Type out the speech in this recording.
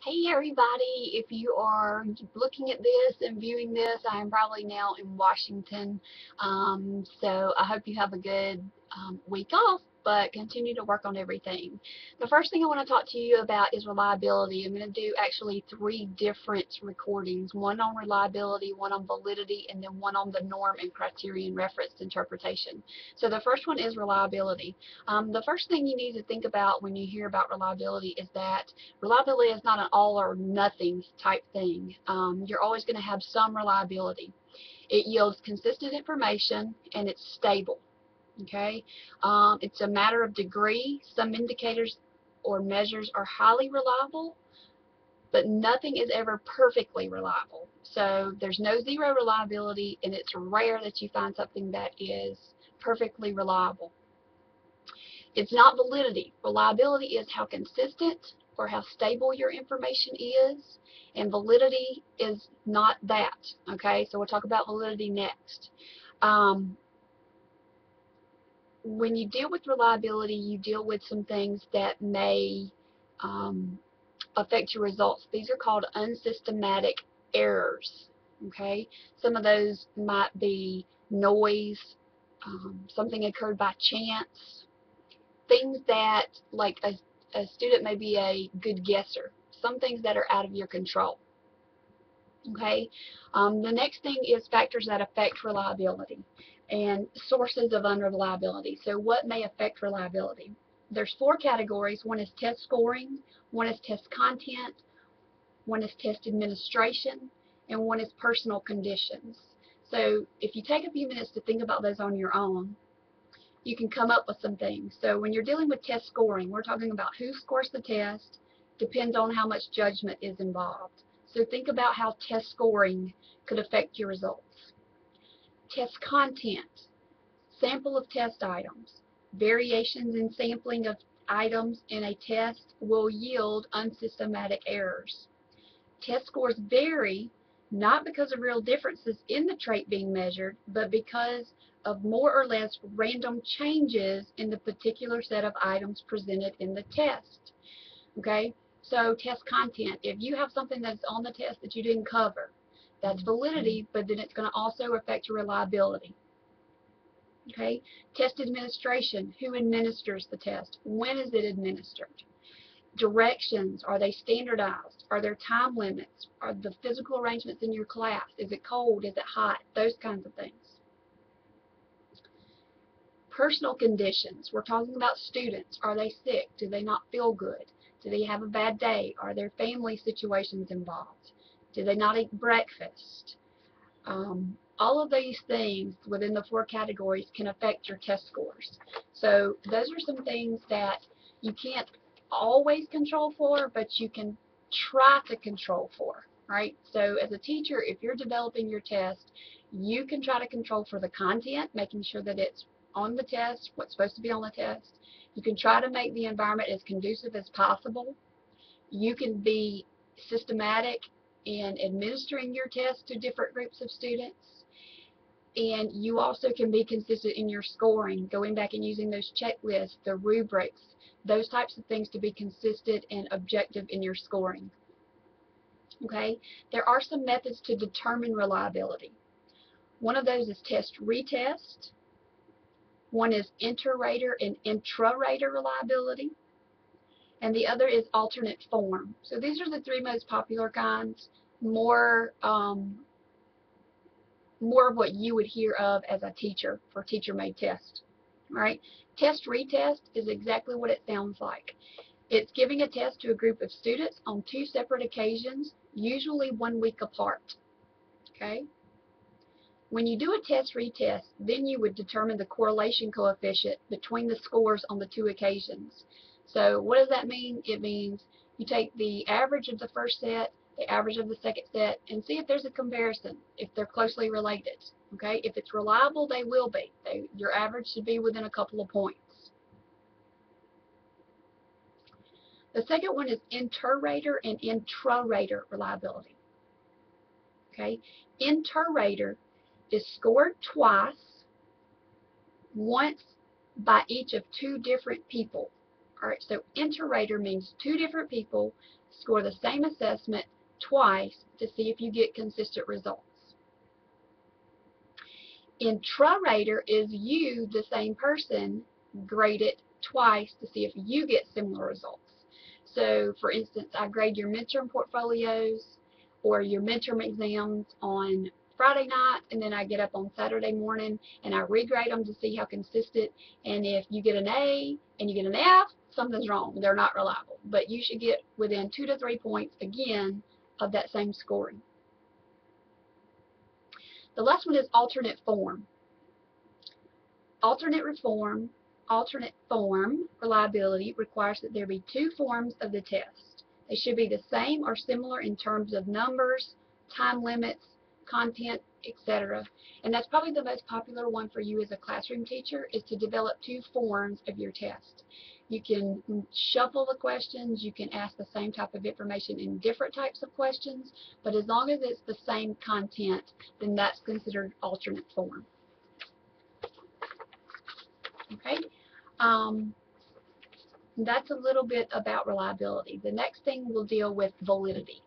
Hey everybody, if you are looking at this and viewing this, I am probably now in Washington. So I hope you have a good week off, but continue to work on everything. The first thing I want to talk to you about is reliability. I'm going to do actually three different recordings, one on reliability, one on validity, and then one on the norm and criterion referenced interpretation. So the first one is reliability. The first thing you need to think about when you hear about reliability is that reliability is not an all or nothing type thing. You're always going to have some reliability. It yields consistent information and it's stable. Okay, it's a matter of degree. Some indicators or measures are highly reliable, but nothing is ever perfectly reliable. So there's no zero reliability, and it's rare that you find something that is perfectly reliable. It's not validity. Reliability is how consistent or how stable your information is, and validity is not that. Okay, so we'll talk about validity next. When you deal with reliability, you deal with some things that may affect your results. These are called unsystematic errors. Okay, some of those might be noise, something occurred by chance, things that, like a student may be a good guesser, some things that are out of your control. Okay, the next thing is factors that affect reliability and sources of unreliability. So what may affect reliability? There's four categories. One is test scoring, one is test content, one is test administration, and one is personal conditions. So if you take a few minutes to think about those on your own, you can come up with some things. So when you're dealing with test scoring, we're talking about who scores the test, depends on how much judgment is involved. So think about how test scoring could affect your results. Test content, sample of test items. Variations in sampling of items in a test will yield unsystematic errors. Test scores vary not because of real differences in the trait being measured, but because of more or less random changes in the particular set of items presented in the test. Okay, so test content. If you have something that's on the test that you didn't cover, that's validity, but then it's going to also affect your reliability. Okay, test administration. Who administers the test? When is it administered? Directions, are they standardized? Are there time limits? Are the physical arrangements in your class? Is it cold? Is it hot? Those kinds of things. Personal conditions, we're talking about students. Are they sick? Do they not feel good? Do they have a bad day? Are there family situations involved? Do they not eat breakfast? All of these things within the four categories can affect your test scores. So those are some things that you can't always control for, but you can try to control for, right? So as a teacher, if you're developing your test, you can try to control for the content, making sure that it's on the test, what's supposed to be on the test. You can try to make the environment as conducive as possible. You can be systematic in administering your test to different groups of students. And you also can be consistent in your scoring, going back and using those checklists, the rubrics, those types of things to be consistent and objective in your scoring. Okay, there are some methods to determine reliability. One of those is test-retest. One is inter-rater and intra-rater reliability. And the other is alternate form. So these are the three most popular kinds. More of what you would hear of as a teacher for teacher-made test. All right, test-retest is exactly what it sounds like. It's giving a test to a group of students on two separate occasions, usually 1 week apart. Okay. When you do a test-retest, then you would determine the correlation coefficient between the scores on the two occasions. So what does that mean? It means you take the average of the first set, the average of the second set, and see if there's a comparison, if they're closely related. Okay, if it's reliable, they will be. Your average should be within a couple of points. The second one is inter-rater and intra-rater reliability. Okay, inter-rater is scored twice, once by each of two different people. Alright, so inter-rater means two different people score the same assessment twice to see if you get consistent results. Intra-rater is you, the same person, grade it twice to see if you get similar results. So, for instance, I grade your midterm portfolios or your midterm exams on Friday night, and then I get up on Saturday morning and I regrade them to see how consistent. And if you get an A and you get an F, something's wrong. They're not reliable. But you should get within 2 to 3 points again of that same scoring. The last one is alternate form. Alternate form reliability requires that there be two forms of the test. They should be the same or similar in terms of numbers, time limits, content, etc. And that's probably the most popular one for you as a classroom teacher, is to develop two forms of your test. You can shuffle the questions, you can ask the same type of information in different types of questions, but as long as it's the same content, then that's considered alternate form. Okay, that's a little bit about reliability. The next thing we'll deal with validity.